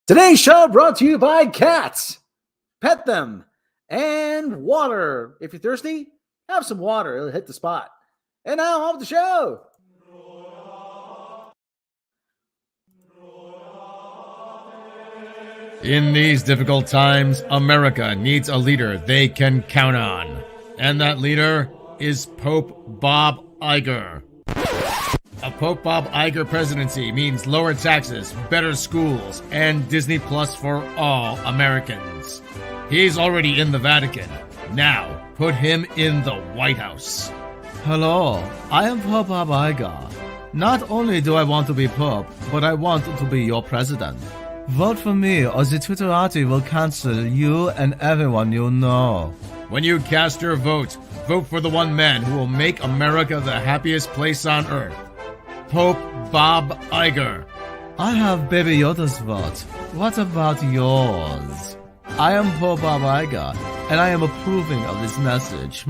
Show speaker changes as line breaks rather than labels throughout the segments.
Today's show brought to you by cats. Pet them. And water. If you're thirsty, have some water. It'll hit the spot. And now on with the show.
In these difficult times, America needs a leader they can count on. And that leader is Pope Bob Iger. A Pope Bob Iger presidency means lower taxes, better schools, and Disney Plus for all Americans. He's already in the Vatican. Now, put him in the White House.
Hello, I am Pope Bob Iger. Not only do I want to be Pope, but I want to be your president. Vote for me or the Twitterati will cancel you and everyone you know.
When you cast your vote, vote for the one man who will make America the happiest place on earth. Pope Bob Iger.
I have Baby Yoda's vote. What about yours? I am Pope Bob Iger, and I am approving of this message.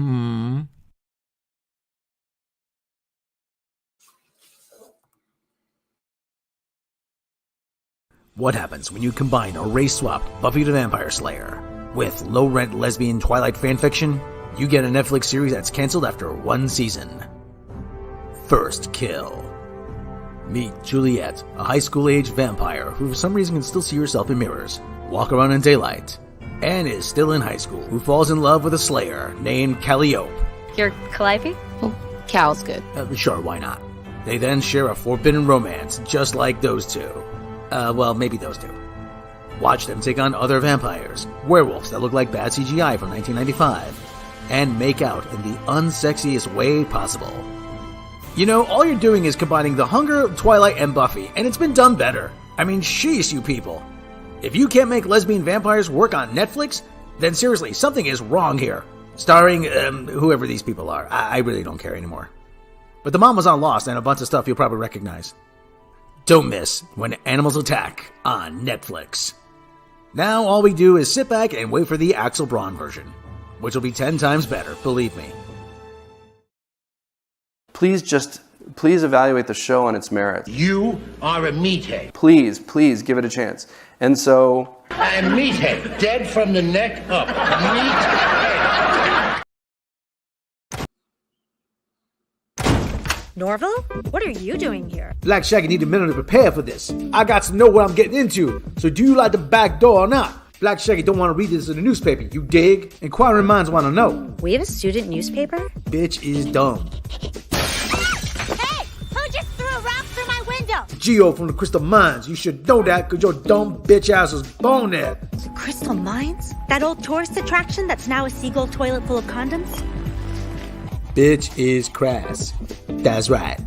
What happens when you combine a race-swapped Buffy the Vampire Slayer with low-rent lesbian Twilight fanfiction? You get a Netflix series that's canceled after one season. First Kill. Meet Juliet, a high school-age vampire who for some reason can still see herself in mirrors, walk around in daylight, and is still in high school, who falls in love with a slayer named Calliope.
You're Calliope? Well, Cal's good.
Sure, why not? They then share a forbidden romance, just like those two. Well, maybe those two. Watch them take on other vampires, werewolves that look like bad CGI from 1995, and make out in the unsexiest way possible. You know, all you're doing is combining The Hunger, Twilight, and Buffy, and it's been done better. I mean, sheesh, you people. If you can't make lesbian vampires work on Netflix, then seriously, something is wrong here. Starring, whoever these people are. I really don't care anymore. But the mom was on Lost and a bunch of stuff you'll probably recognize. Don't miss When Animals Attack on Netflix. Now all we do is sit back and wait for the Axel Braun version, which will be 10 times better, believe me.
Please evaluate the show on its merits.
You are a meathead.
Please give it a chance. And so...
A meathead, dead from the neck up. Meathead.
Norval? What are you doing here?
Black Shaggy need a minute to prepare for this. I got to know what I'm getting into, so do you like the back door or not? Black Shaggy don't want to read this in the newspaper, you dig? Inquiring minds want to know.
We have a student newspaper?
Bitch is dumb.
Hey! Who just threw a rock through my window?
Geo from the Crystal Mines. You should know that because your dumb bitch ass was born there.
The Crystal Mines? That old tourist attraction that's now a seagull toilet full of condoms?
Bitch is crass. That's right.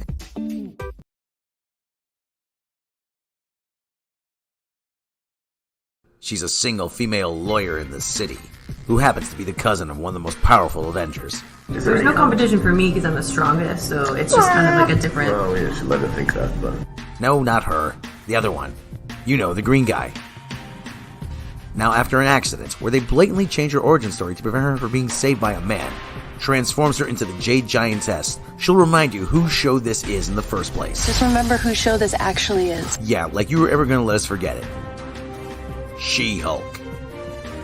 She's a single female lawyer in the city who happens to be the cousin of one of the most powerful Avengers.
There's no competition for me because I'm the strongest, so it's just kind of like a different...
Well, we should let her think that, but...
No, not her. The other one. You know, the green guy. Now, after an accident where they blatantly change her origin story to prevent her from being saved by a man, transforms her into the Jade Giantess, she'll remind you whose show this is in the first place.
Just remember whose show this actually is.
Yeah, like you were ever gonna let us forget it. She-Hulk.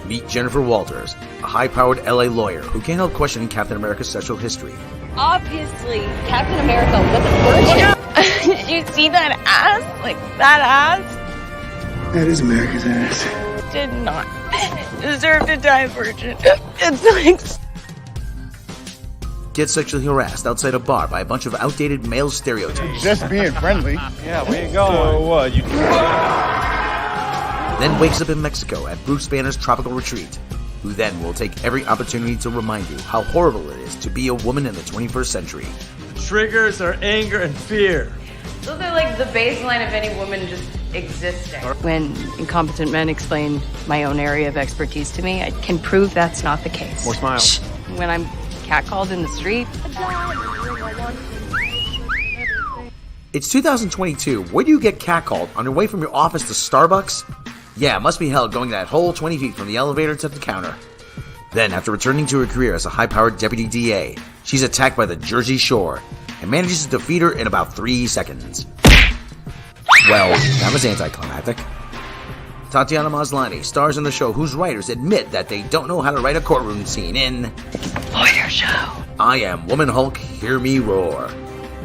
Meet Jennifer Walters, a high-powered LA lawyer who can't help questioning Captain America's sexual history.
Obviously, Captain America was a virgin. Did you see that ass? Like, that ass?
That is America's ass.
Did not deserve to die a virgin. It's like...
Get sexually harassed outside a bar by a bunch of outdated male stereotypes.
Just being friendly. Yeah, where you going? So what?
Then wakes up in Mexico at Bruce Banner's tropical retreat, who then will take every opportunity to remind you how horrible it is to be a woman in the 21st century.
Triggers are anger and fear.
Those are like the baseline of any woman just existing.
When incompetent men explain my own area of expertise to me, I can prove that's not the case.
More smiles.
When I'm catcalled in the street.
It's 2022. Where do you get catcalled? On your way from your office to Starbucks? Yeah, it must be hell going that whole 20 feet from the elevator to the counter. Then, after returning to her career as a high-powered deputy DA, she's attacked by the Jersey Shore and manages to defeat her in about 3 seconds. Well, that was anticlimactic. Tatiana Maslany stars in the show whose writers admit that they don't know how to write a courtroom scene in
Lawyer Show.
I Am Woman Hulk, Hear Me Roar.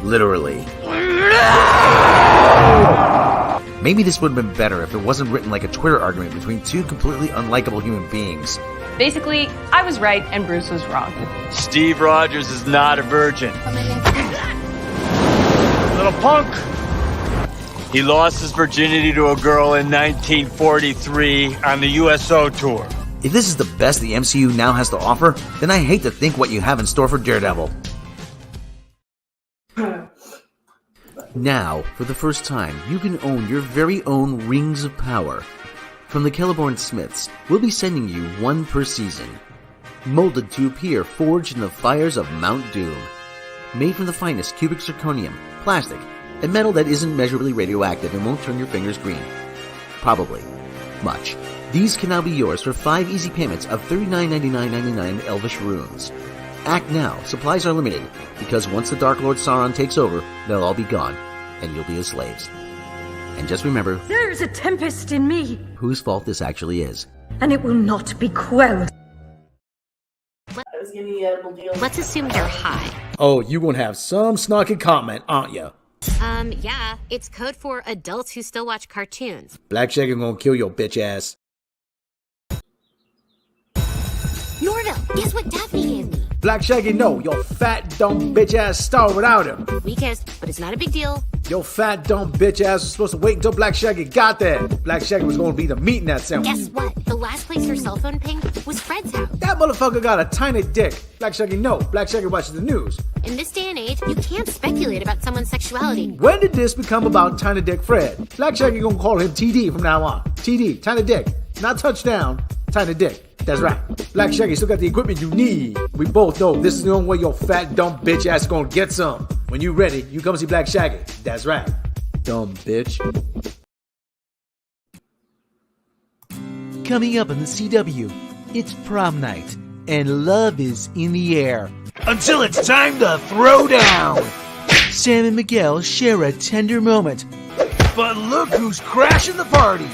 Literally. Maybe this would have been better if it wasn't written like a Twitter argument between two completely unlikable human beings.
Basically, I was right and Bruce was wrong.
Steve Rogers is not a virgin. Little punk. He lost his virginity to a girl in 1943 on the USO tour.
If this is the best the MCU now has to offer, then I hate to think what you have in store for Daredevil. Now, for the first time, you can own your very own Rings of Power. From the Celeborn Smiths, we'll be sending you one per season. Molded to appear forged in the fires of Mount Doom. Made from the finest cubic zirconium, plastic, and metal that isn't measurably radioactive and won't turn your fingers green. Probably. Much. These can now be yours for 5 easy payments of $39.99.99 Elvish runes. Act now, supplies are limited, because once the Dark Lord Sauron takes over, they'll all be gone, and you'll be his slaves. And just remember,
there's a tempest in me,
whose fault this actually is.
and it will not be quelled.
Let's assume you're high.
Oh, you gonna have some snarky comment, aren't you?
Yeah, it's code for adults who still watch cartoons.
Black Shaggy gonna kill your bitch ass.
Norville, guess what Daphne gave me?
Black Shaggy, no, your fat, dumb bitch ass star without him.
We kissed, but it's not a big deal.
Your fat, dumb bitch ass was supposed to wait until Black Shaggy got there. Black Shaggy was gonna be the meat in that sandwich.
Guess what? The last place her cell phone pinged was Fred's house.
That motherfucker got a tiny dick. Black Shaggy, no. Black Shaggy watches the news.
In this day and age, you can't speculate about someone's sexuality.
When did this become about Tiny Dick Fred? Black Shaggy gonna call him TD from now on. TD, Tiny Dick. Not touchdown, Tiny Dick. That's right. Black Shaggy still got the equipment you need. We both know this is the only way your fat, dumb bitch ass is gonna get some. When you ready, you come see Black Shaggy. That's right. Dumb bitch.
Coming up on the CW, it's prom night, and love is in the air.
Until it's time to throw down.
Sam and Miguel share a tender moment.
But look who's crashing the party.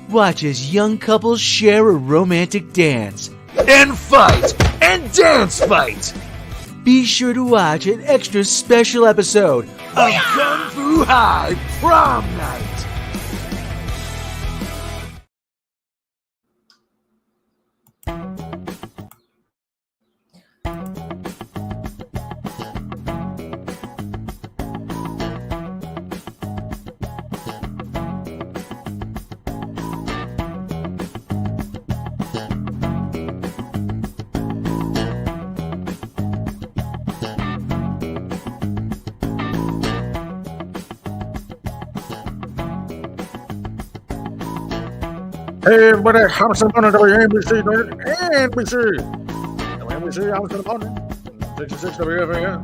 Watch as young couples share a romantic dance.
And fight. And dance fight.
Be sure to watch an extra special episode
of Kung Fu High Prom Night.
Hey everybody, I'm Sam on WNBC, NBC. WNBC, I'm Sam on 66 WFAN.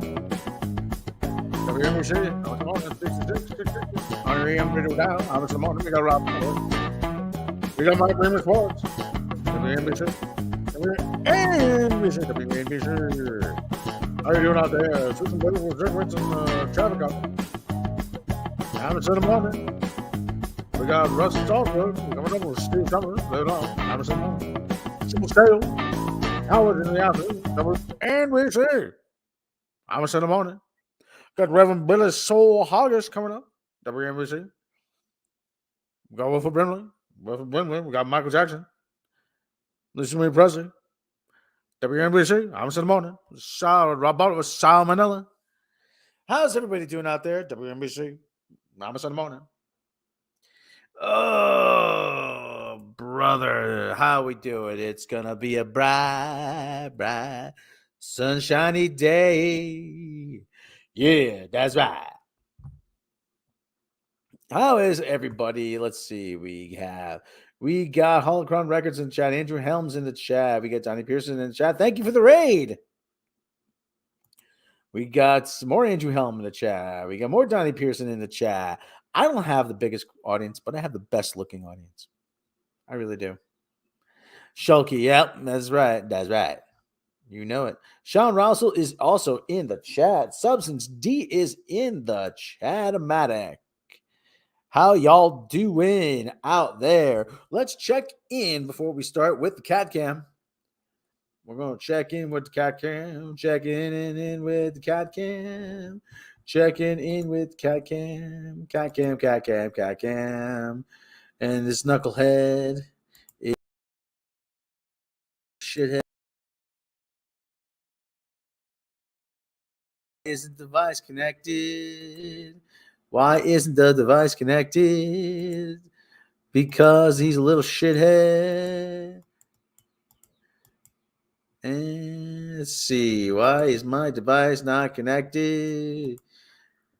WNBC, I'm Sam on 66. On the AM radio dial, I'm Sam on. We got Rob. We got Mike Raymond Sports. WNBC. WNBC. How you doing out there? Susan Bill with Rick Winston, traffic up. I'm Sam on. We got Russ Salford coming up with Steve Summers later on. I'm Simple Stale. Howard in the afternoon. NBC. I'm in the morning. Got Reverend Billy Soul Hoggers coming up. WNBC. We got Wilford Brimley. We got Michael Jackson. Listen to me, Presley. WNBC. I'm in the morning. Rob Butler with Sal Manila. How's everybody doing out there? WNBC. I'm in the morning.
Oh, brother, how we doing? It's gonna be a bright, sunshiny day. Yeah, that's right. How is everybody? Let's see. We got Holocron Records in chat. Andrew Helms in the chat. We got Johnny Pearson in the chat. Thank you for the raid. We got some more Andrew Helm in the chat. We got more Johnny Pearson in the chat. I don't have the biggest audience, but I have the best looking audience. I really do. Shulky, yep, that's right. That's right. You know it. Sean Russell is also in the chat. Substance D is in the chat-o-matic. How y'all doing out there? Let's check in before we start with the cat cam. We're going to check in with the cat cam. Checking in with the cat cam. Checking in with cat cam. Cat cam, cat cam, cat cam. And this knucklehead is shithead. Isn't the device connected? Why isn't the device connected? Because he's a little shithead. And let's see. Why is my device not connected?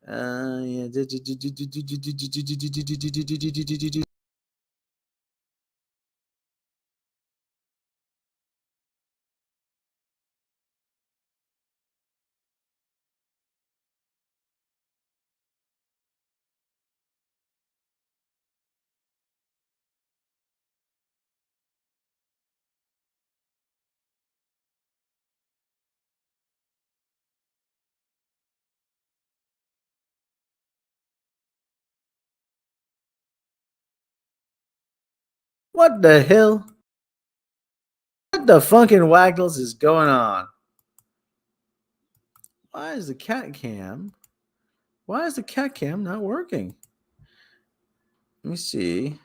Yeah. What the hell? What the fucking waggles is going on? Why is the cat cam? Why is the cat cam not working? Let me see.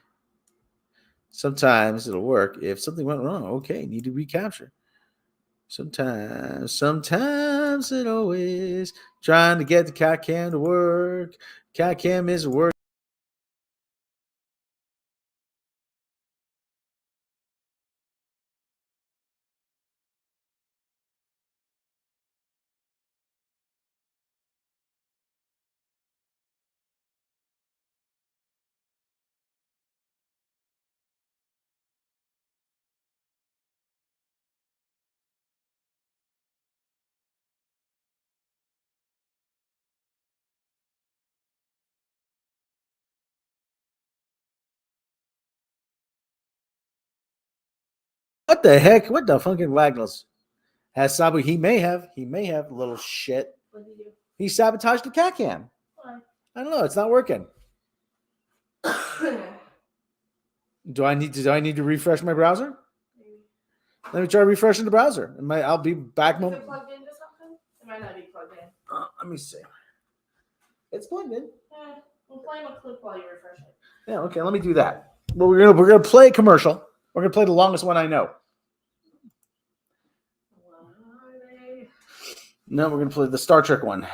Sometimes it'll work if something went wrong. Okay, need to recapture. Sometimes it always trying to get the cat cam to work. Cat cam is working. What the heck? What the fucking waggles? Has Sabu? He may have little shit.
What did you do?
He sabotaged the cat cam.
Why?
I don't know. It's not working. Do I need to refresh my browser?
Maybe.
Let me try refreshing the browser. I'll be back.
Is it plugged into something? It might not be plugged in.
Let me see. It's plugged in.
We'll play him a clip while you refresh it.
Yeah. Okay. Let me do that. Well, we're gonna play a commercial. We're gonna play the longest one I know. No, we're gonna play the Star Trek one.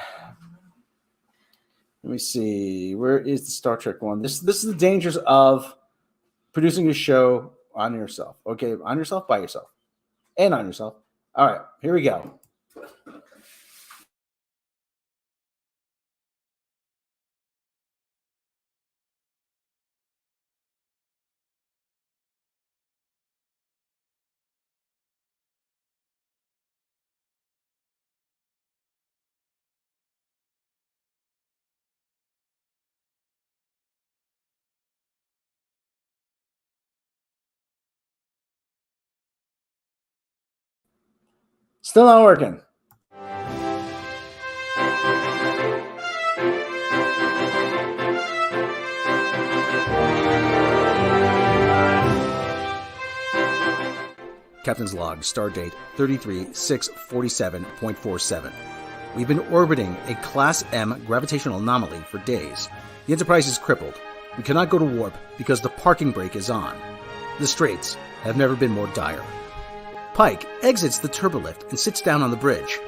Let me see. Where is the Star Trek one? This is the dangers of producing a show on yourself. Okay, on yourself, by yourself, and on yourself. All right, here we go. Still not working. Captain's log, star date 33647.47. We've been orbiting a Class M gravitational anomaly for days. The Enterprise is crippled. We cannot go to warp because the parking brake is on. The straits have never been more dire. Pike exits the turbolift and sits down on the bridge.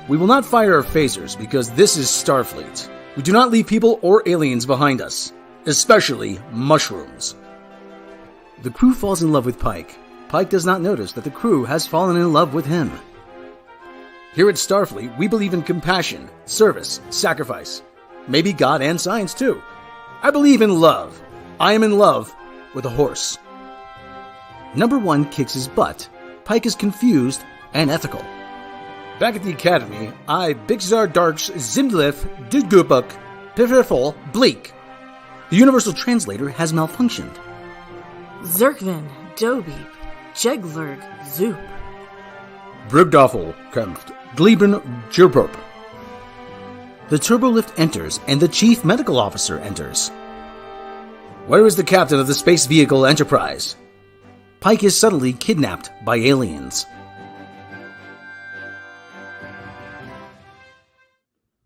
We will not fire our phasers because this is Starfleet. We do not leave people or aliens behind us, especially mushrooms. The crew falls in love with Pike. Pike does not notice that the crew has fallen in love with him. Here at Starfleet, we believe in compassion, service, sacrifice. Maybe God and science too. I believe in love. I am in love with a horse. Number 1 kicks his butt. Pike is confused and ethical. Back at the Academy, I Bixar Darks Zimdlif Dugubuk Pitiful Bleak. The Universal Translator has malfunctioned.
Zirkvin, Dobeep, Jeglurg, Zoop.
Brigdoffel kämpft, Gleben Jirprop. The turbolift enters and the chief medical officer enters. Where is the captain of the space vehicle Enterprise? Pike is suddenly kidnapped by aliens.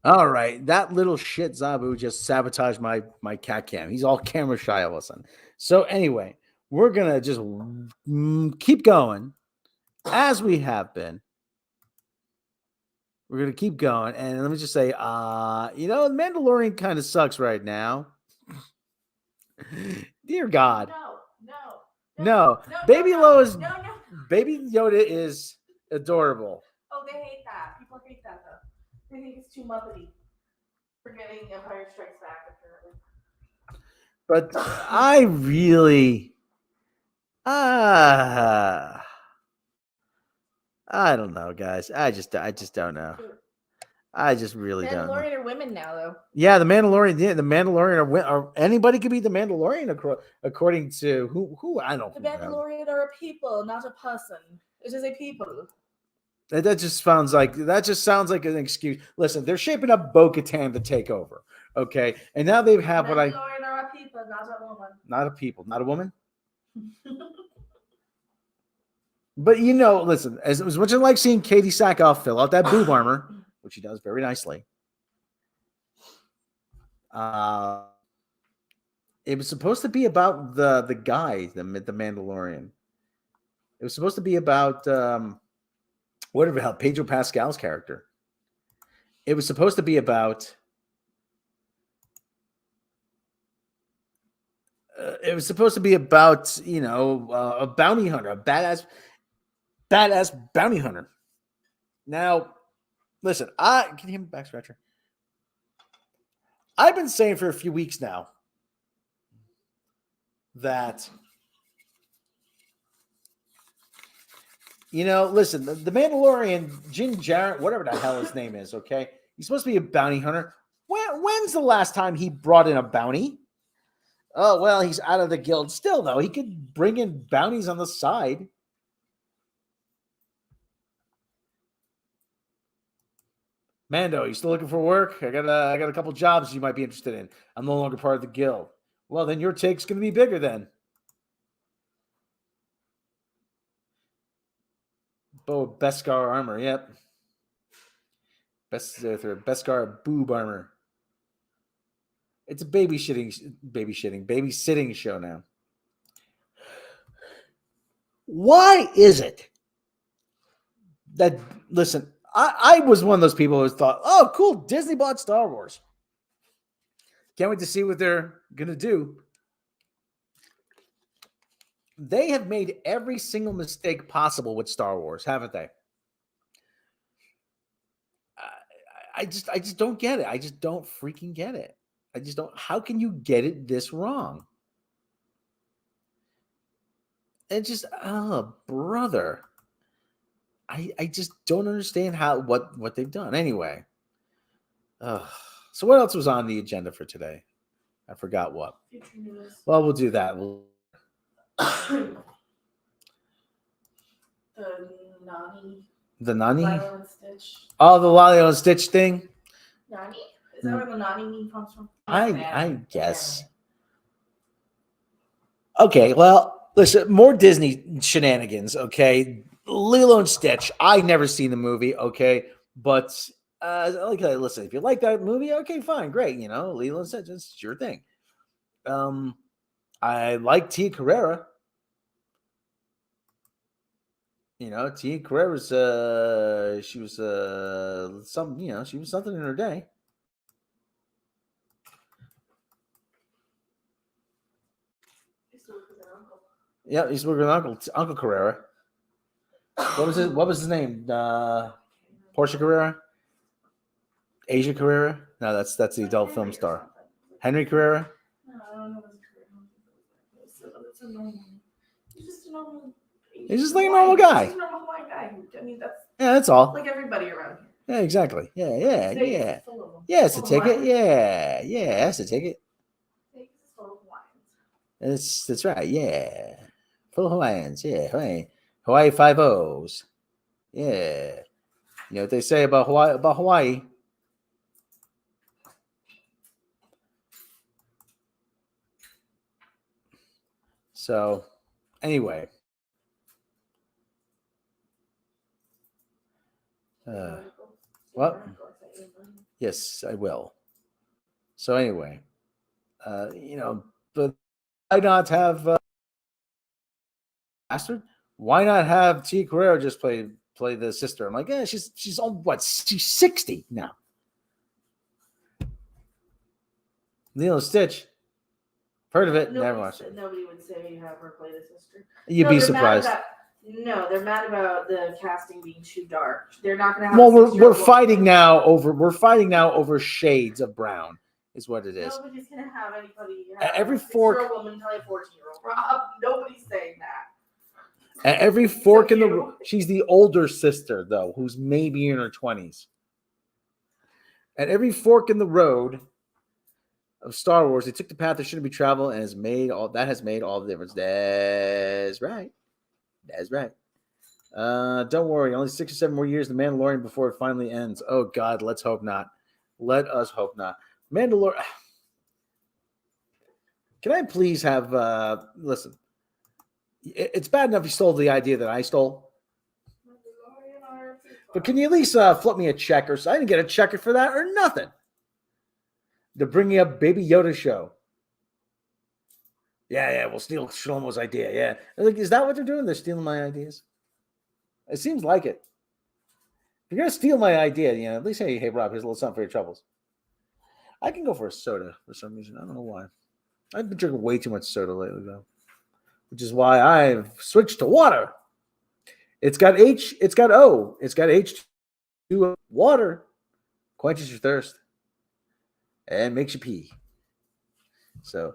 All right, that little shit Zabu just sabotaged my cat cam. He's all camera shy all of a sudden. So anyway, we're gonna just keep going as we have been. We're gonna keep going, and let me just say, the Mandalorian kind of sucks right now. Dear God, no. Baby Yoda is adorable.
Oh, they hate that. People hate that though. They think it's too muppety. Forgetting Empire Strikes Back, apparently.
But I really, I don't know, guys. I just don't know. I just really don't know.
Mandalorian are women now, though.
Yeah, the Mandalorian. Yeah, the Mandalorian are anybody could be the Mandalorian according to who I don't know.
The Mandalorian are a people, not a person. It is a people.
That just sounds like an excuse. Listen, they're shaping up Bo-Katan to take over. Okay, and now they have
Mandalorian are a people, not a woman.
Not a people, not a woman. But listen, as much as I like seeing Katie Sackhoff fill out that boob armor, which she does very nicely. It was supposed to be about the guy, the Mandalorian. It was supposed to be about whatever the hell, Pedro Pascal's character. It was supposed to be about. It was supposed to be about a bounty hunter, a badass bounty hunter. Now, listen, can you hear me, back scratcher? I've been saying for a few weeks now that listen, the Mandalorian, Jin Jarrett, whatever the hell his name is, okay, he's supposed to be a bounty hunter. When's the last time he brought in a bounty? Oh, well, he's out of the guild. Still, though, he could bring in bounties on the side. Mando, you still looking for work? I got a couple jobs you might be interested in. I'm no longer part of the guild. Well, then your take's going to be bigger then. Beskar armor, yep. Beskar boob armor. It's a babysitting show now. Why is it that, listen, I was one of those people who thought, oh, cool, Disney bought Star Wars. Can't wait to see what they're going to do. They have made every single mistake possible with Star Wars, haven't they? I just don't get it. I just don't freaking get it. I just don't. How can you get it this wrong? It's just, oh, brother. I just don't understand what they've done. Anyway. So what else was on the agenda for today? I forgot what. Well, we'll do that. The Nani?
Lilo and Stitch.
Oh, the Lilo and Stitch thing?
Nani? Is that where the Nani meme comes from?
I guess. Okay, well, listen, more Disney shenanigans, okay? Lilo and Stitch. I never seen the movie, okay? But, listen, if you like that movie, okay, fine, great. Lilo and Stitch, it's your thing. I like Tia Carrera. Tia Carrera's, she was she was something in her day. Yeah, he's working with Uncle Carrera. What was his name? Portia Carrera? Asia Carrera? No, that's the adult film star. Henry Carrera?
No, I don't know what his career is. It's a normal. He's just a normal.
He's just like a normal guy.
He's a normal white guy. I mean,
that's all.
Like everybody around here.
Yeah, exactly. Yeah. Yeah, it's a ticket. Yeah, that's a ticket. That's right. Yeah, full of Hawaiians. Yeah, Hawaii 5-0s. Yeah, you know what they say about Hawaii. So, anyway. What? Yes, I will. So anyway, but why not have Bastard? Why not have Tia Carrere just play the sister? I'm like, yeah, she's on what? She's 60 now. Lilo Stitch. Heard of it? Never watched it.
Nobody would say have her play the sister.
You'd be surprised.
They're mad about the casting being too dark. They're not going to have.
Well, we're fighting now over shades of brown. Is what it is.
Nobody's going to have anybody.
Every fork.
6-year-old woman tell a 14-year-old. Rob, nobody's saying that.
At every fork in the. She's the older sister though, who's maybe in her 20s. At every fork in the road of Star Wars, they took the path that shouldn't be traveled, and has made all the difference. That's right. That's right. Don't worry. Only 6 or 7 more years, The Mandalorian, before it finally ends. Oh God, let's hope not. Let us hope not. Mandalorian. Can I please have? Listen. It's bad enough you stole the idea that I stole. But can you at least flip me a check or so? I didn't get a check for that or nothing. They're bringing up Baby Yoda show. Yeah, we'll steal Shlomo's idea. Yeah. Like, is that what they're doing? They're stealing my ideas? It seems like it. If you're going to steal my idea, at least hey, Rob, here's a little something for your troubles. I can go for a soda for some reason. I don't know why. I've been drinking way too much soda lately, though, which is why I've switched to water. It's got H, it's got O, it's got H2O. Water quenches your thirst and makes you pee. So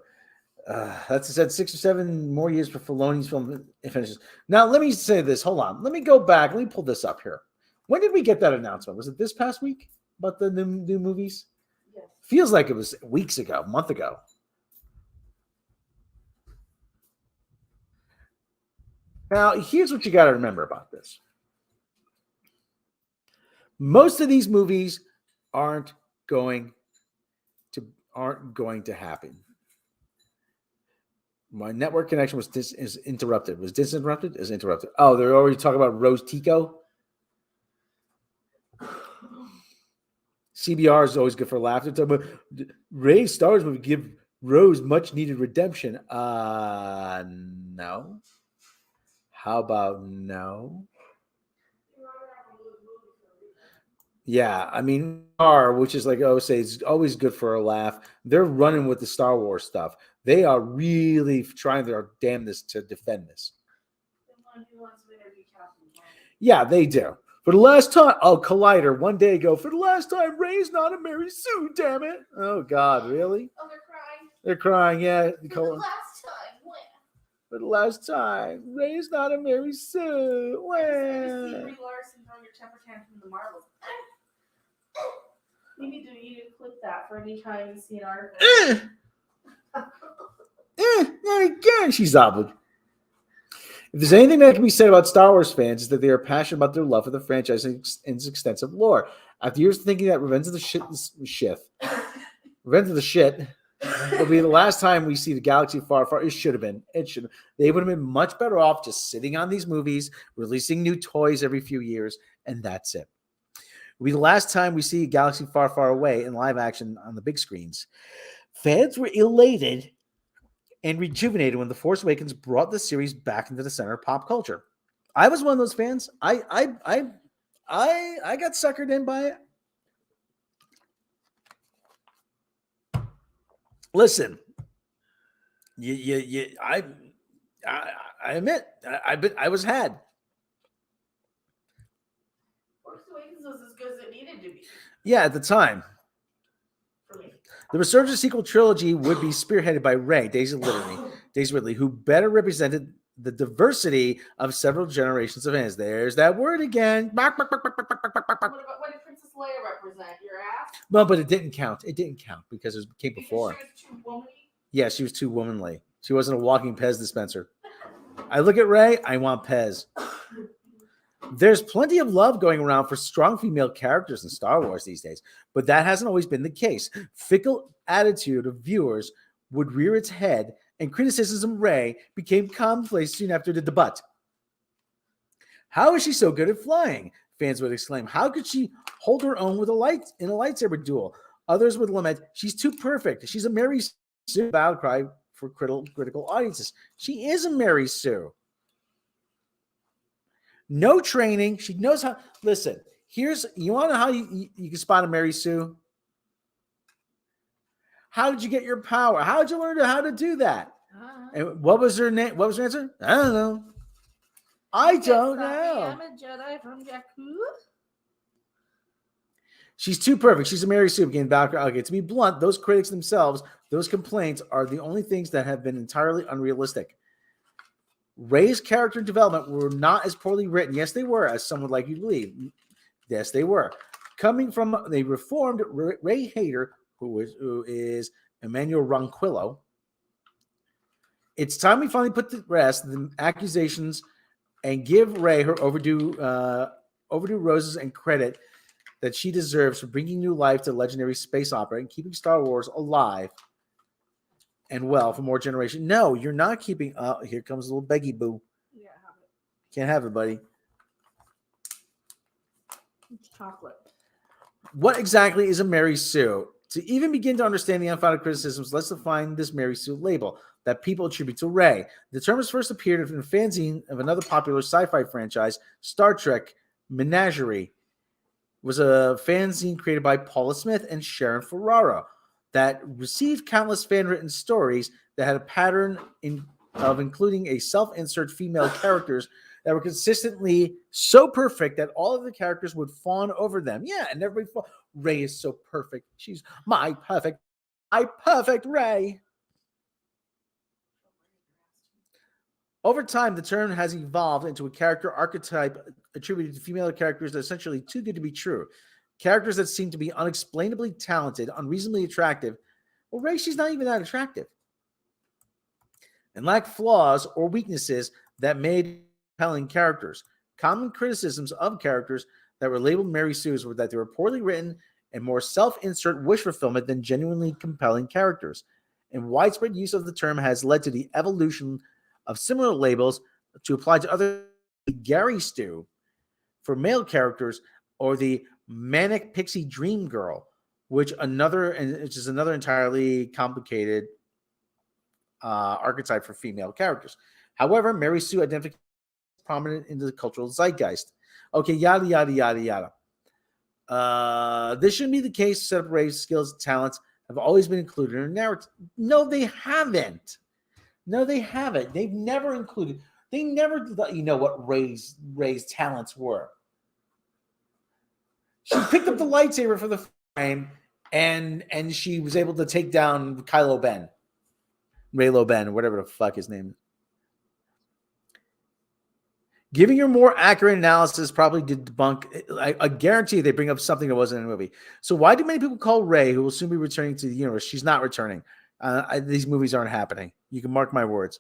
that's said 6 or 7 more years for Filoni's film finishes. Now, let me say this. Hold on. Let me go back. Let me pull this up here. When did we get that announcement? Was it this past week about the new movies? Yes. Feels like it was weeks ago, a month ago. Now, here's what you got to remember about this. Most of these movies aren't going to happen. My network connection is interrupted. Was this interrupted? Is interrupted. Oh, they're already talking about Rose Tico. CBR is always good for laughter. But Ray Stars would give Rose much needed redemption. No. How about no? Yeah, I mean, which is like say it's always good for a laugh. They're running with the Star Wars stuff. They are really trying their damnedest to defend this. Yeah, they do. For the last time, Collider one day ago. For the last time, Ray's not a Mary Sue. Damn it! Oh God, really?
Oh, they're crying.
They're crying. Yeah.
For the last time, when?
For the last time, Ray's not a Mary Sue. When?
Brie Larson throwing your temper tantrum in the marbles. You need to clip that for any time you see an article.
Not again. She's obliged. If there's anything that can be said about Star Wars fans, is that they are passionate about their love for the franchise and its extensive lore. After years of thinking that Revenge of the Shit will be the last time we see the galaxy far, far. It should have been. They would have been much better off just sitting on these movies, releasing new toys every few years, and that's it. It will be the last time we see a galaxy far, far away in live action on the big screens. Fans were elated and rejuvenated when The Force Awakens brought the series back into the center of pop culture. I was one of those fans. I got suckered in by it. Listen, I admit I was had.
Force Awakens was as good as it needed to be.
Yeah, at the time. The resurgent sequel trilogy would be spearheaded by Daisy Ridley, who better represented the diversity of several generations of fans. There's that word again.
What did Princess Leia represent? Your ass?
No, but it didn't count. It didn't count because it came before.
Because she was too womanly?
Yeah, she was too womanly. She wasn't a walking Pez dispenser. I look at Rey, I want Pez. There's plenty of love going around for strong female characters in Star Wars these days, but that hasn't always been the case. Fickle attitude of viewers would rear its head and criticisms of Rey became commonplace soon after the debut. How is she so good at flying? Fans would exclaim. How could she hold her own with a lightsaber duel? Others would lament, she's too perfect. She's a Mary Sue. Battle cry for critical audiences. She is a Mary Sue. No training. She knows how. Listen, you want to know how you can spot a Mary Sue? How did you get your power? How did you learn how to do that? And what was her name? What was her answer? I don't know. I don't know.
I'm a Jedi from Jakku.
She's too perfect. She's a Mary Sue. Again, okay, to be blunt, those critics themselves, those complaints are the only things that have been entirely unrealistic. Rey's character development were not as poorly written. Yes, they were, as some would like you to believe. Yes, they were. Coming from a reformed Rey hater, who is Emmanuel Ronquillo. It's time we finally put to rest the accusations and give Rey her overdue roses and credit that she deserves for bringing new life to legendary space opera and keeping Star Wars alive and well for more generations. No, you're not keeping. Here comes a little beggy boo.
Yeah, have it.
Can't have it, buddy.
It's chocolate.
What exactly is a Mary Sue? To even begin to understand the unfounded criticisms, let's define this Mary Sue label that people attribute to Rey. The term has first appeared in a fanzine of another popular sci-fi franchise, Star Trek Menagerie. It was a fanzine created by Paula Smith and Sharon Ferrara that received countless fan-written stories that had a pattern of including a self-insert female characters that were consistently so perfect that all of the characters would fawn over them. Yeah, and everybody Rey is so perfect. She's my perfect Rey. Over time, the term has evolved into a character archetype attributed to female characters that are essentially too good to be true. Characters that seem to be unexplainably talented, unreasonably attractive. Well, Rey, she's not even that attractive. And lack flaws or weaknesses that made compelling characters. Common criticisms of characters that were labeled Mary Sues were that they were poorly written and more self-insert wish fulfillment than genuinely compelling characters. And widespread use of the term has led to the evolution of similar labels to apply to other Gary Stew for male characters, or the manic pixie dream girl, which is another entirely complicated archetype for female characters. However, Mary Sue identification is prominent in the cultural zeitgeist. Okay, yada yada yada yada. This shouldn't be the case. Set up Rey's skills and talents have always been included in her narrative. No, they haven't. No, they haven't. They've never included. They never let you know what Rey's talents were. She picked up the lightsaber for the first time, and she was able to take down Raylo Ben, whatever the fuck his name is. Giving her more accurate analysis probably did debunk. I guarantee they bring up something that wasn't in the movie. So why do many people call Rey, who will soon be returning to the universe? She's not returning. These movies aren't happening. You can mark my words.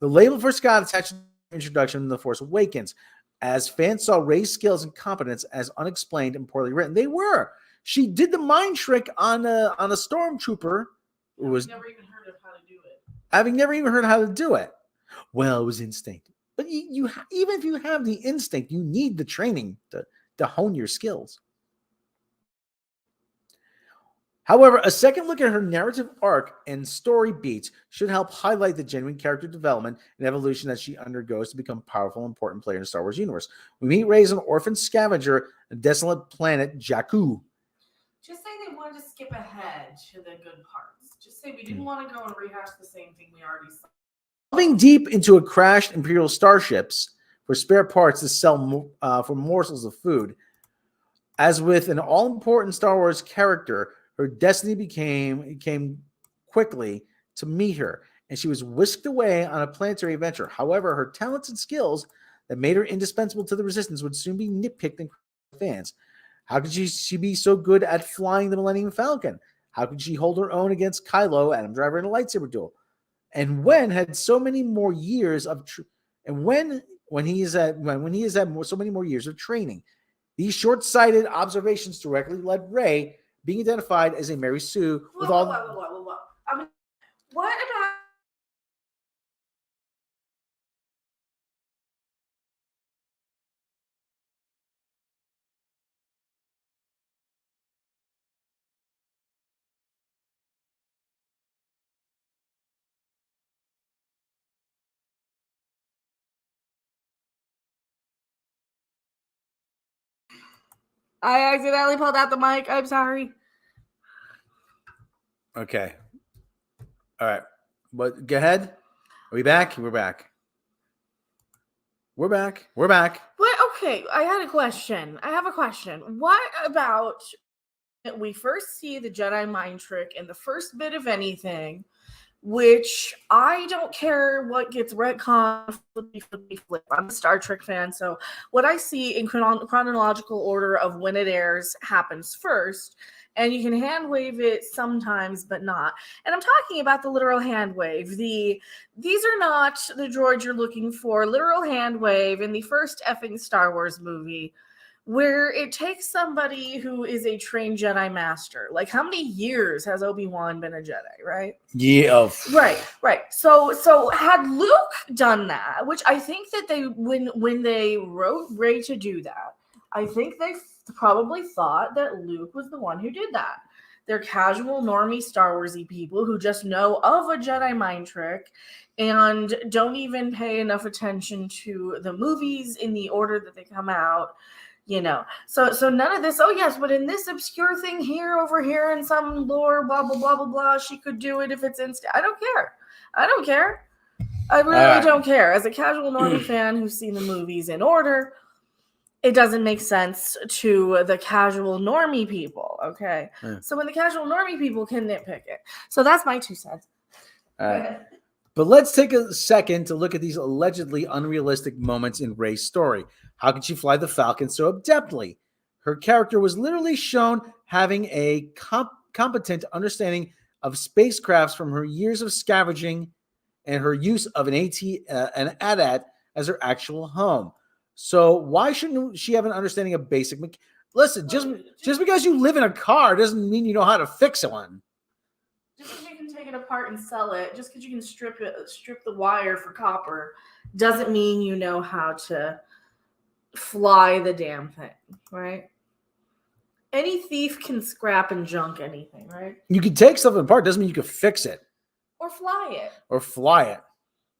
The label first got attached to the introduction in The Force Awakens, as fans saw Rey's skills and competence as unexplained and poorly written. They were. She did the mind trick on a stormtrooper. Who was
never even heard of how to do it.
Having never even heard how to do it. Well, it was instinct. But you even if you have the instinct, you need the training to hone your skills. However, a second look at her narrative arc and story beats should help highlight the genuine character development and evolution that she undergoes to become a powerful and important player in the Star Wars universe. We meet Rey as an orphan scavenger on a desolate planet, Jakku.
Just say they wanted to skip ahead to the good parts. Just say we didn't want to go and rehash the same thing we already saw.
Delving deep into a crashed Imperial starships for spare parts to sell for morsels of food. As with an all-important Star Wars character, her destiny came quickly to meet her, and she was whisked away on a planetary adventure. However, her talents and skills that made her indispensable to the Resistance would soon be nitpicked and fans. How could she be so good at flying the Millennium Falcon? How could she hold her own against Kylo, Adam Driver, in a lightsaber duel? And when had so many more years of when he has had so many more years of training? These short-sighted observations directly led Rey being identified as a Mary Sue with all.
I mean, what about I accidentally pulled out the mic. I'm sorry.
Okay. All right. But go ahead. Are we back? We're back. We're back. We're back.
What? Okay, I have a question. What about we first see the Jedi mind trick in the first bit of anything, which I don't care what gets retconned, flip. I'm a Star Trek fan, so what I see in chronological order of when it airs happens first, and you can hand wave it sometimes, but not. And I'm talking about the literal hand wave. These are not the droids you're looking for. Literal hand wave in the first effing Star Wars movie, where it takes somebody who is a trained Jedi master. Like, how many years has Obi-Wan been a Jedi, right?
Yeah.
Right. So had Luke done that, which I think that they when they wrote Rey to do that, I think they probably thought that Luke was the one who did that. They're casual, normie Star Warsy people who just know of a Jedi mind trick and don't even pay enough attention to the movies in the order that they come out. So none of this. Oh yes, but in this obscure thing here, over here, in some lore, blah blah blah blah blah, she could do it if it's instant. I don't care. I really don't care. As a casual normie fan who's seen the movies in order, it doesn't make sense to the casual normie people. Okay, so when the casual normie people can nitpick it, so that's my 2 cents.
All right. But let's take a second to look at these allegedly unrealistic moments in Rey's story. How could she fly the Falcon so adeptly? Her character was literally shown having a competent understanding of spacecrafts from her years of scavenging and her use of an AT as her actual home. So why shouldn't she have an understanding of basic Listen, just because you live in a car doesn't mean you know how to fix one.
Just because you can take it apart and sell it, just because you can strip the wire for copper, doesn't mean you know how to fly the damn thing, right? Any thief can scrap and junk anything, right?
You can take something apart, doesn't mean you can fix it.
Or fly it.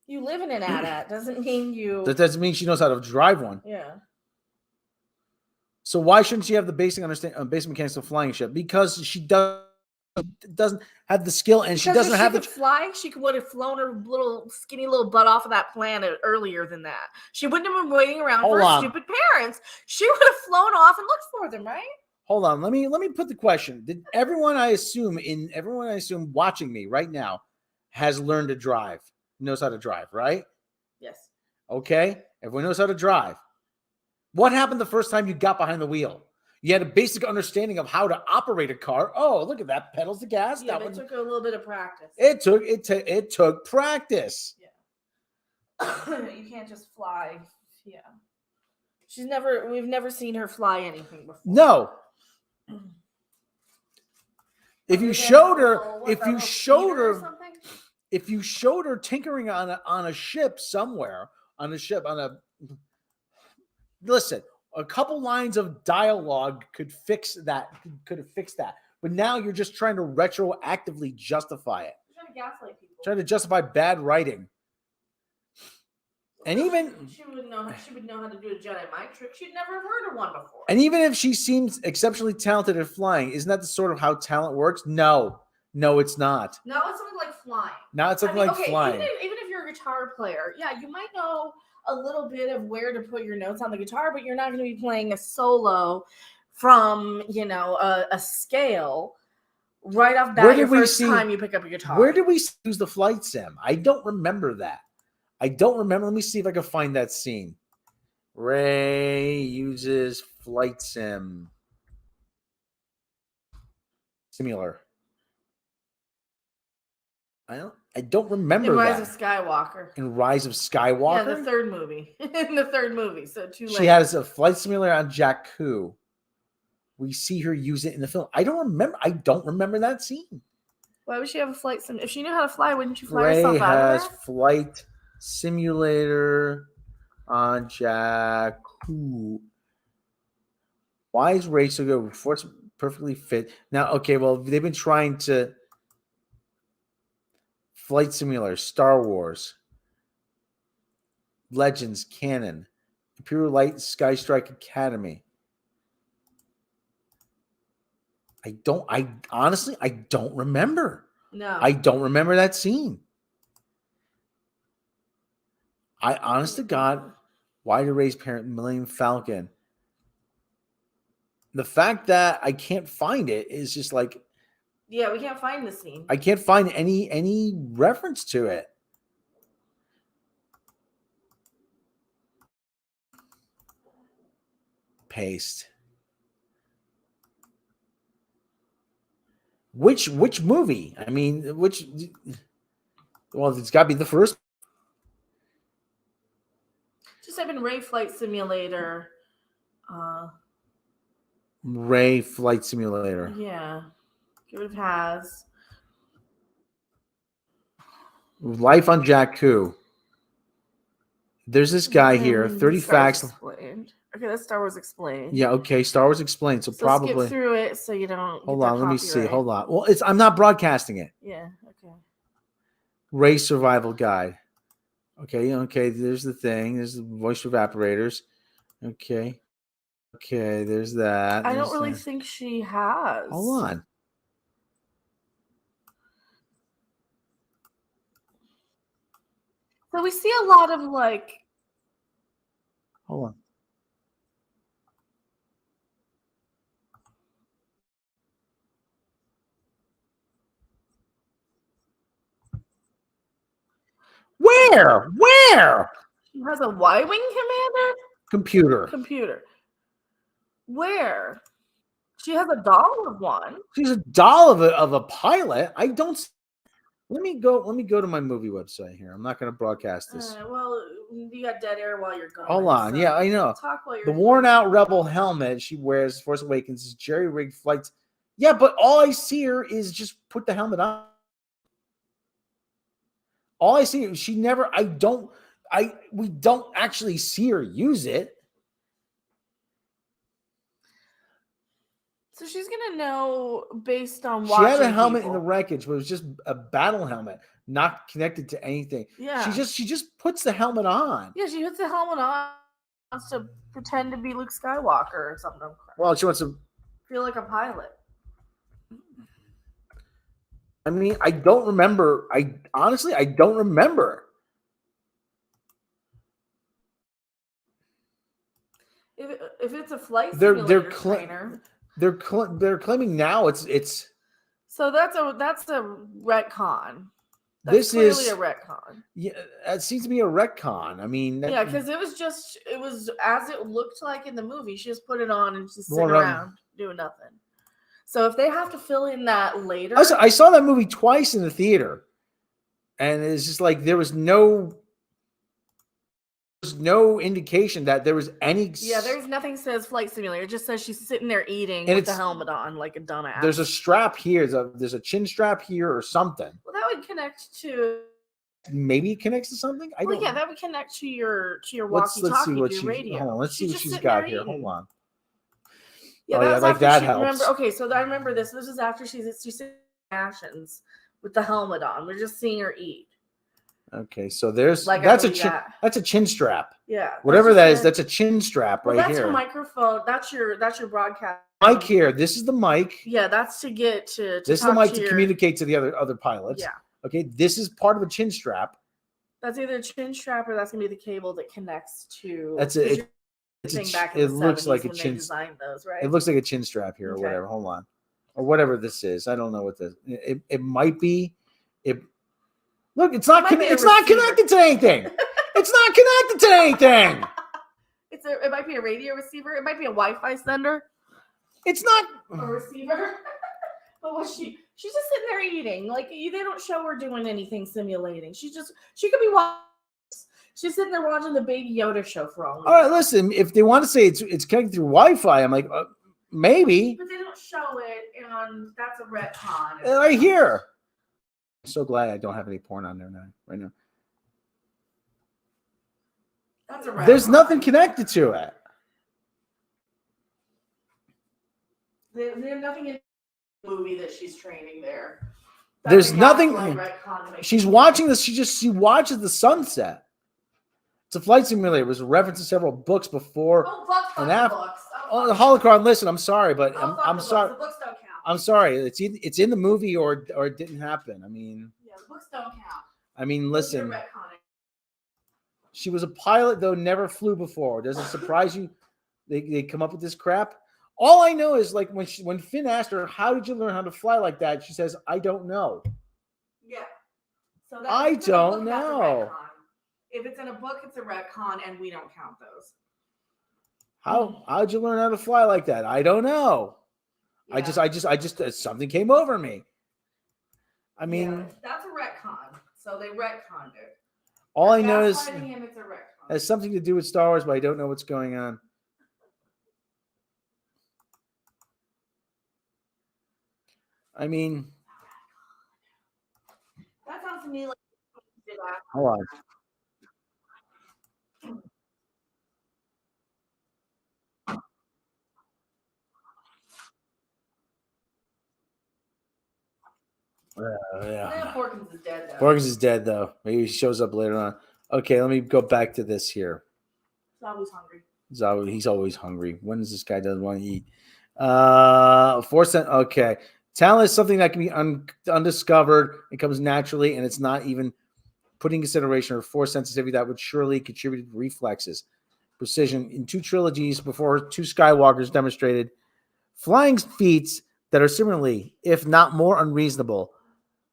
You live in an AT-AT, doesn't mean you...
That doesn't mean she knows how to drive one.
Yeah.
So why shouldn't she have the basic mechanics of flying a ship? Because she doesn't have the skill, and she doesn't have the
fly. She would have flown her skinny little butt off of that planet earlier than that. She wouldn't have been waiting around for her stupid parents. She would have flown off and looked for them, right?
Hold on, let me put the question. Did everyone I assume watching me right now has learned to drive, knows how to drive, right?
Yes.
Okay, everyone knows how to drive. What happened the first time you got behind the wheel? You had a basic understanding of how to operate a car. Oh, look at that. Pedals to gas.
Yeah, it took a little bit of practice.
It took practice.
Yeah. You can't just fly. Yeah. We've never seen her fly anything before.
No. If you showed her tinkering on a ship somewhere, listen, a couple lines of dialogue could have fixed that. But now you're just trying to retroactively justify it.
You're trying to gaslight people.
Trying to justify bad writing. And even
she would know how to do a Jedi mind trick. She'd never heard of one before.
And even if she seems exceptionally talented at flying, isn't that the sort of how talent works? No, it's not.
No, it's something like flying.
Flying.
Even if you're a guitar player, yeah, you might know a little bit of where to put your notes on the guitar, but you're not going to be playing a solo from, a scale right off bat the first time you pick up a guitar.
Where did we use the flight sim? I don't remember that. Let me see if I can find that scene. Rey uses flight simulator. I don't remember
in
that.
Rise of Skywalker.
In Rise of Skywalker?
Yeah, the third movie. In the third movie, so too late.
She has a flight simulator on Jakku. We see her use it in the film. I don't remember that scene.
Why would she have a flight sim? If she knew how to fly, wouldn't she fly herself out of there?
Rey has flight simulator on Jakku. Why is Rey so good? Force perfectly fit. Now, okay, well, they've been trying to flight simulator, Star Wars, Legends, Canon, Imperial Light Sky Strike Academy. I honestly, I don't remember.
No.
I don't remember that scene. I honest to God, why to raise parent Millennium Falcon? The fact that I can't find it is just like,
Yeah, we can't find the scene.
I can't find any reference to it. Paste. Which movie? I mean, which? Well, it's got to be the first.
Just type in Ray Flight Simulator.
Ray Flight Simulator.
Yeah. It would has.
Life on Jakku. There's this guy here. 30 facts.
Explained. Okay, that's Star Wars Explained.
Yeah. Okay. Star Wars Explained. So probably
skip through it so you don't.
Hold on. Let me see. Hold on. Well, I'm not broadcasting it.
Yeah. Okay.
Ray Survival Guide. Okay. There's the thing. There's the voice evaporators. Okay. There's that.
I don't really think she has.
Hold on.
So we see a lot of like.
Hold on. Where?
She has a Y-wing commander?
Computer.
Where? She has a doll of one.
She's a doll of a pilot. I don't. Let me go to my movie website here. I'm not going to broadcast this.
Well, you got dead air while you're going.
Hold on.
So
Yeah, I know.
Talk while you're
the worn out rebel helmet she wears Force Awakens is jerry rigged flights. Yeah, but all I see her is just put the helmet on. All I see, she never. We don't actually see her use it.
So she's gonna know based on
She
watching.
had a helmet
people.
in the wreckage, but it was just a battle helmet, not connected to anything.
Yeah.
She just puts the helmet on.
Yeah, she puts the helmet on, wants to pretend to be Luke Skywalker or something.
Well, she wants to
feel like a pilot.
I mean, I don't remember. I don't remember.
If it's a flight simulator trainer,
they're claiming now it's.
So that's a retcon.
This
clearly
is
a retcon.
Yeah, it seems to be a retcon. I mean,
Yeah, because it was as it looked like in the movie. She just put it on and just sitting around doing nothing. So if they have to fill in that later,
I saw that movie twice in the theater, and it's just like there was no indication that there was any.
Yeah, there's nothing says flight simulator. It just says she's sitting there eating
and
with the helmet on like a dumbass.
There's a strap here. There's a chin strap here or something.
Well, that would connect to.
Maybe it connects to something.
Yeah, that would connect to your walkie-talkie, your radio.
Hold on, let's see what she's got here. Hold on.
Yeah, that helps. Remember, okay, so I remember this. This is after she's Ashens with the helmet on. We're just seeing her eat.
Okay, so that's a chin strap.
Yeah.
Whatever that is, that's a chin strap right here.
That's your microphone. That's your broadcast.
Mic here. This is the mic.
Yeah, that's to get to
this is the mic to communicate to the other pilots.
Yeah.
Okay, this is part of a chin strap.
That's either a chin strap or that's gonna be the cable that connects to.
That's it. It looks like a chin.
Those, right?
It looks like a chin strap here or whatever. Hold on, or whatever this is. I don't know what this. It might be. Look, it's not connected to anything. It's not connected to anything.
It might be a radio receiver. It might be a Wi-Fi sender.
It's not
a receiver. But she's just sitting there eating. Like they don't show her doing anything simulating. She could be watching. She's sitting there watching the Baby Yoda show for all.
All right, listen. If they want to say it's connected through Wi-Fi, I'm like maybe.
But they don't show it, and that's a retcon.
Right here. I'm so glad I don't have any porn on there right now.
That's a retcon.
There's nothing connected to it.
They have nothing in the movie that she's training there.
There's nothing. She's watching this. She watches the sunset. It's a flight simulator. It was a reference to several books before and after.
Books.
Oh, the Holocron. Listen, I'm sorry, but I'm sorry.
The books don't count.
I'm sorry. It's in the movie or it didn't happen. I mean,
Yeah, the books don't count.
I mean,
Books are
listen.
retconning.
She was a pilot, though never flew before. Does it surprise you? They come up with this crap. All I know is like when Finn asked her, "How did you learn how to fly like that?" She says, "I don't know."
Yeah. So
I don't know.
If it's in a book, it's a retcon, and we don't count those.
How'd you learn how to fly like that? I don't know.
Yeah.
I just something came over me. I mean,
that's a retcon. So they retconned it.
All I know is
him, it's a retcon.
has something to do with Star Wars, but I don't know what's going on. I mean,
that sounds to me like
hold on.
Yeah. Porkins is dead, though.
Porkins is dead, though. Maybe he shows up later on. Okay, let me go back to this here.
Zabu's hungry.
Zabu, he's always hungry. When does this guy doesn't want to eat? 4 cent. Okay, talent is something that can be undiscovered. It comes naturally, and it's not even putting consideration or force sensitivity that would surely contribute to reflexes, precision. In 2 trilogies before 2 Skywalkers demonstrated flying feats that are similarly, if not more unreasonable,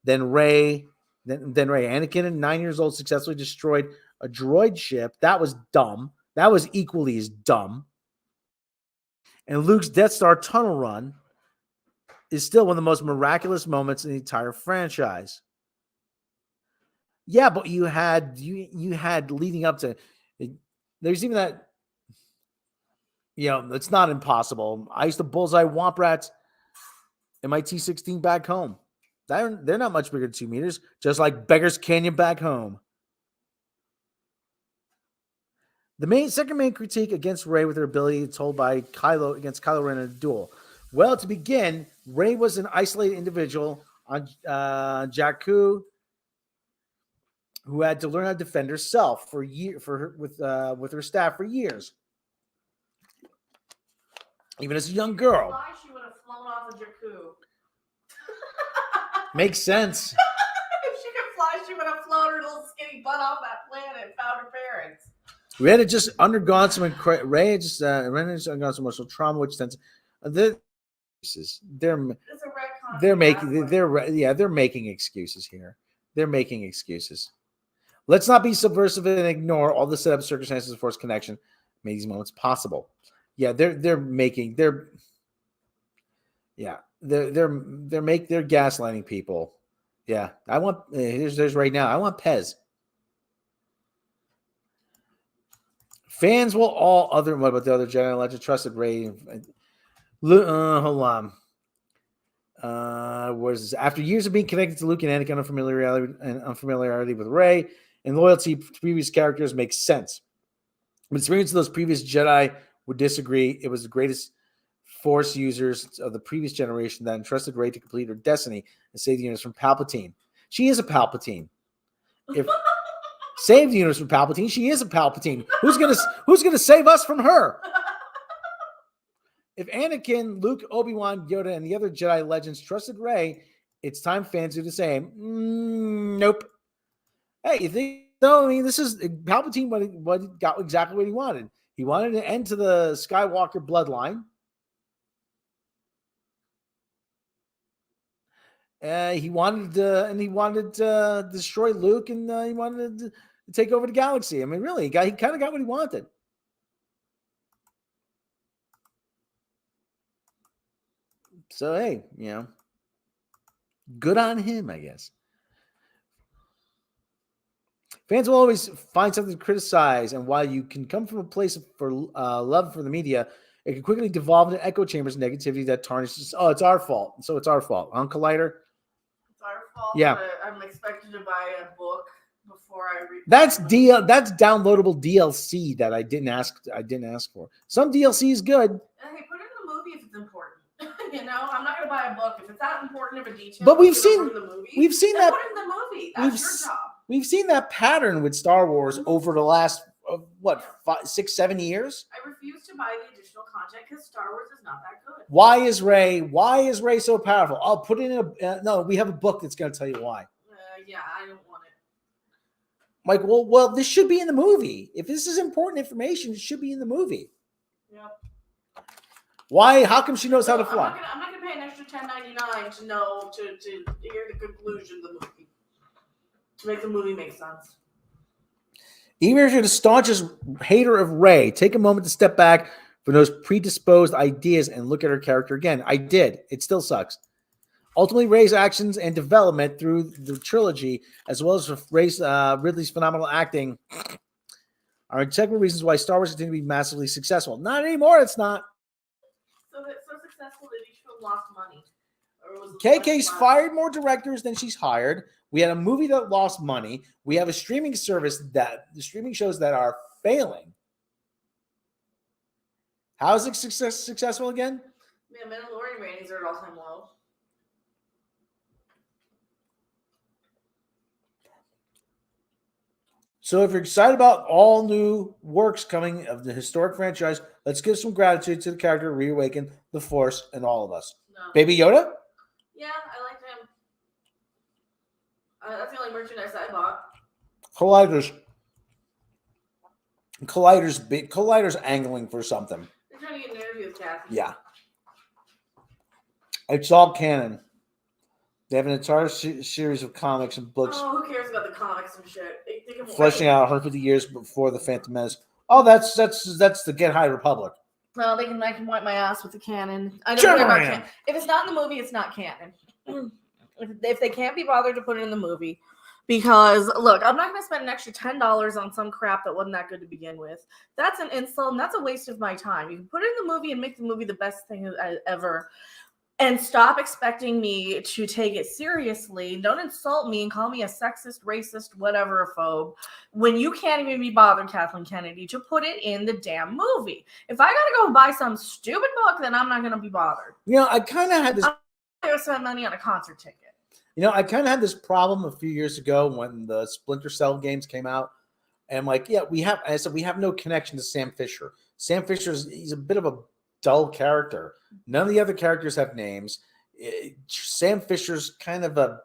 than Rey. Then Rey. Anakin, at 9 years old, successfully destroyed a droid ship. That was dumb. That was equally as dumb. And Luke's Death Star tunnel run is still one of the most miraculous moments in the entire franchise. Yeah, but you had leading up to. There's even that. It's not impossible. I used to bullseye womp rats in my T-16 back home. They're not much bigger than 2 meters, just like Beggar's Canyon back home. The second main critique against Rey with her ability told by Kylo against Kylo Ren in a duel. Well, to begin, Rey was an isolated individual on Jakku who had to learn how to defend herself with her staff for years. Even as a young girl.
She would have flown off of Jakku.
Makes sense.
If she could fly, she would have flown her little skinny butt off that planet and found her parents.
Ren had just undergone some emotional trauma, which tends they're making excuses here. They're making excuses. Let's not be subversive and ignore all the setup circumstances of force connection made these moments possible. Yeah, they're gaslighting people. Yeah, I want there's right now. I want Pez. Fans will all other. What about the other Jedi Legend? Trusted Rey. Hold on. Where is this? After years of being connected to Luke and Anakin, unfamiliarity with Rey and loyalty to previous characters makes sense. But experience of those previous Jedi would disagree. It was the greatest Force users of the previous generation that entrusted Rey to complete her destiny and save the universe from Palpatine. She is a Palpatine. If save the universe from Palpatine, she is a Palpatine. Who's gonna save us from her? If Anakin, Luke, Obi-Wan, Yoda, and the other Jedi legends trusted Rey, it's time fans do the same. Nope. Hey, you think so? I mean, this is Palpatine. What got exactly what he wanted. He wanted an end to the Skywalker bloodline. He wanted to destroy Luke, and he wanted to take over the galaxy. I mean, really, he kind of got what he wanted. So, hey, good on him, I guess. Fans will always find something to criticize, and while you can come from a place for love for the media, it can quickly devolve into echo chambers of negativity that tarnishes. Oh, it's our fault. So it's our fault. Collider?
It's our fault.
Yeah.
I'm expected to buy a book before I read.
That's downloadable DLC that I didn't ask for. Some DLC is good.
Hey, put it in the movie if it's important. I'm not going to buy a book if it's that important of a detail.
But we've seen
that.
Put
it in the movie. That's your job.
We've seen that pattern with Star Wars over the last 6, 7 years?
I refuse to buy the additional content because Star Wars is not that good.
Why is Rey so powerful? I'll put it in no, we have a book that's going to tell you why.
Yeah, I don't want it.
Mike, well, this should be in the movie. If this is important information, it should be in the movie.
Yep.
Why? How come she knows how to fly?
I'm not gonna pay an extra $10.99 to know to hear the conclusion of the movie. To make the movie make sense.
Even if you're the staunchest hater of Rey, take a moment to step back from those predisposed ideas and look at her character again. I did. It still sucks. Ultimately, Rey's actions and development through the trilogy, as well as Ridley's phenomenal acting, are integral reasons why Star Wars continues to be massively successful. Not anymore. It's not.
So successful that each film lost money.
KK's fired more directors than she's hired. We had a movie that lost money. We have a streaming service the streaming shows that are failing. How is it successful again?
Yeah, Mandalorian ratings are at all-time low.
So if you're excited about all new works coming of the historic franchise, let's give some gratitude to the character reawaken the Force and all of us.
No.
Baby Yoda?
Yeah, I liked him. That's the only merchandise I bought.
Collider's angling for something.
They're trying to get an interview with Kathy.
Yeah. It's all canon. They have an entire series of comics and books.
Oh, who cares about the comics and shit? They can
fleshing out 150 years before the Phantom Menace. Oh, that's the Get High Republic.
Well, I can wipe my ass with the canon. I don't care about canon. If it's not in the movie, it's not canon. If they can't be bothered to put it in the movie, because look, I'm not going to spend an extra $10 on some crap that wasn't that good to begin with. That's an insult, and that's a waste of my time. You can put it in the movie and make the movie the best thing ever. And stop expecting me to take it seriously. Don't insult me and call me a sexist, racist, whatever phobe when you can't even be bothered, Kathleen Kennedy, to put it in the damn movie. If I gotta go buy some stupid book, then I'm not gonna be bothered.
You know, I kind of had this.
I'm gonna spend money on a concert ticket.
You know, I kind of had this problem a few years ago when the Splinter Cell games came out, and I'm like, yeah, we have no connection to Sam Fisher. Sam he's a bit of a dull character. None of the other characters have names. Sam Fisher's kind of a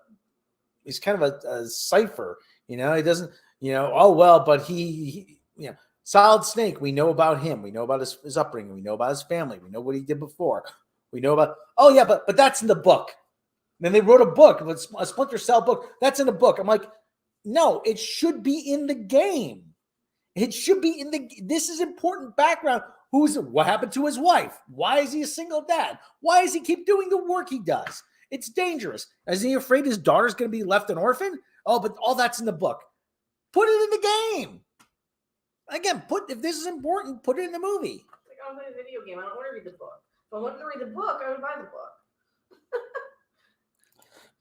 cipher, you know. He doesn't, you know. Oh well, but he you know, Solid Snake. We know about him. We know about his upbringing. We know about his family. We know what he did before. We know about. Oh yeah, but that's in the book. And then they wrote a book, a Splinter Cell book. That's in the book. I'm like, no, it should be in the game. It should be in the. This is important background. What happened to his wife? Why is he a single dad? Why does he keep doing the work he does? It's dangerous. Is he afraid his daughter's going to be left an orphan? Oh, but all that's in the book. Put it in the game. Again, if this is important, put it in the movie.
Like, I want to play a video game. I don't want to read the book. If I wanted to read the book, I would buy the book.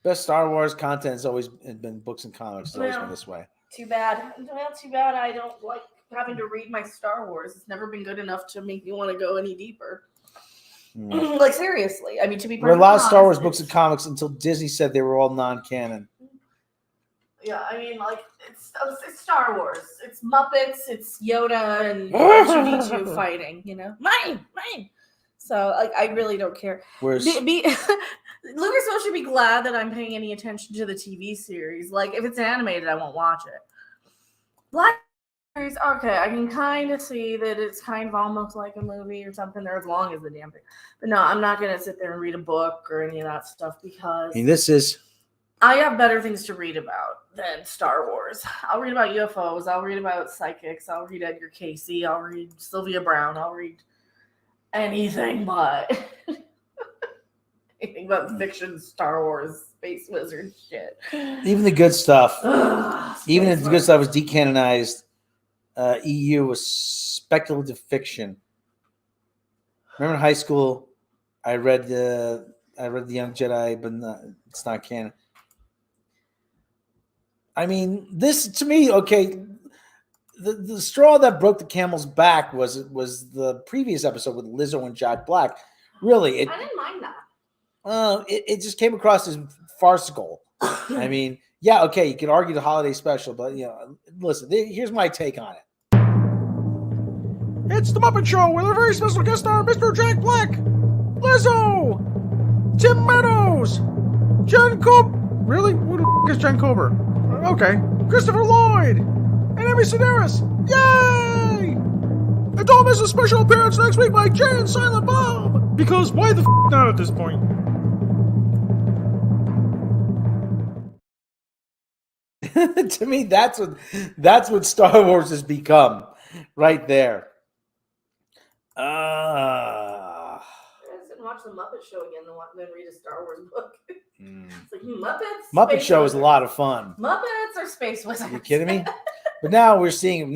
Best Star Wars content has always been books and comics. It's always been this way.
Too bad. Well, too bad I don't like having to read my Star Wars. It's never been good enough to make me want to go any deeper. Like, seriously. I mean, to be
there were a lot of Star Wars books and comics until Disney said they were all non-canon.
Yeah, I mean, like, it's Star Wars. It's Muppets, it's Yoda, and R2-D2 fighting, you know? Mine! So, like, I really don't care. Lucasfilm should be glad that I'm paying any attention to the TV series. Like, if it's animated, I won't watch it. Black Series, okay, I can kind of see that it's kind of almost like a movie or something. They're as long as the damn thing. But no, I'm not going to sit there and read a book or any of that stuff because I have better things to read about than Star Wars. I'll read about UFOs. I'll read about psychics. I'll read Edgar Casey. I'll read Sylvia Brown. I'll read anything but anything but fiction, Star Wars, space wizard shit.
Even the good stuff. Even if the good stuff was decanonized, EU was speculative fiction. Remember in high school, I read the Young Jedi, but it's not canon. I mean, this to me, okay. The straw that broke the camel's back was the previous episode with Lizzo and Jack Black. Really,
I didn't mind that.
It just came across as farcical. I mean, yeah, okay, you can argue the holiday special, but you know, listen, here's my take on it.
It's the Muppet Show with a very special guest star, Mr. Jack Black, Lizzo, Tim Meadows, Jen Cobb. Really? Who the is Jen Kober? Okay. Christopher Lloyd and Amy Sedaris. Yay! And don't miss a special appearance next week by Jay and Silent Bob. Because why the not at this point?
To me, that's what Star Wars has become, right there.
I didn't watch the Muppet Show again, then read a Star Wars book. It's like Muppets.
Muppet Show is a lot of fun.
Muppets or space wizards?
Are you kidding me? But now we're seeing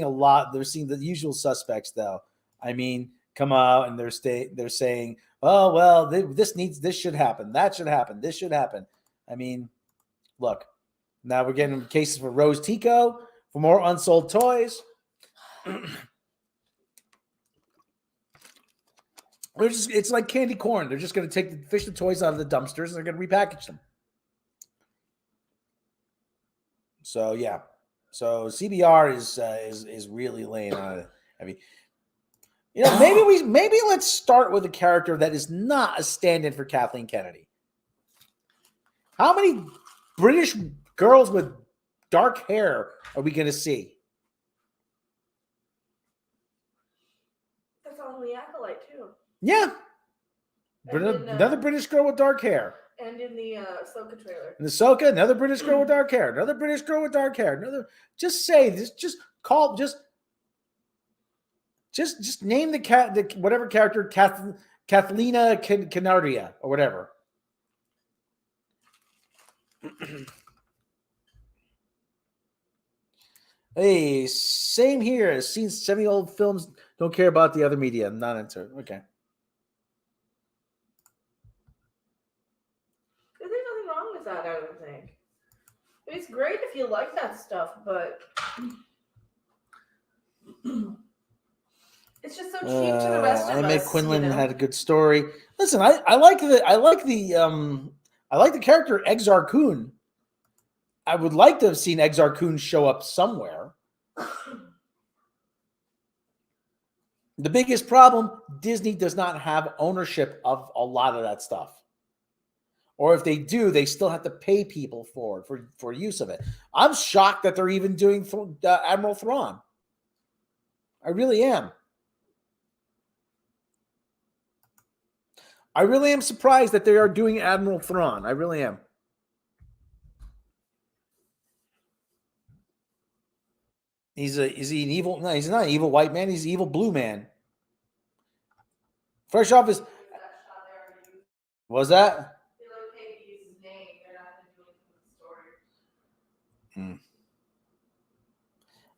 a lot. They're seeing the usual suspects, though. I mean, come out and they're saying, "Oh well, this should happen. That should happen. This should happen." I mean, look. Now we're getting cases for Rose Tico, for more unsold toys. It's like candy corn. They're just going to take the toys out of the dumpsters and they're going to repackage them. So yeah, so CBR is really laying on it. I mean, maybe let's start with a character that is not a stand-in for Kathleen Kennedy. How many British girls with dark hair are we going to see?
That's on the Acolyte too.
Yeah. Another British girl with dark hair.
And in the Ahsoka trailer.
In the Ahsoka, another British girl with dark hair. Another British girl with dark hair. Just name the whatever character, Kathlina Canardia or whatever. Hey, same here. Seen 70 old films. Don't care about the other media. I'm not into it. Okay.
There's nothing wrong with that, I don't think. It's great if you like that stuff, but it's just so cheap to the rest of us.
Emmett Quinlan had a good story. Listen, I like the character Exar Kun. I would like to have seen Exar Kun show up somewhere. The biggest problem, Disney does not have ownership of a lot of that stuff. Or if they do, they still have to pay people for use of it. I'm shocked that they're even doing Admiral Thrawn. I really am. I really am surprised that they are doing Admiral Thrawn. I really am. Is he an evil? No, he's not an evil white man. He's an evil blue man. Fresh off his. What was that?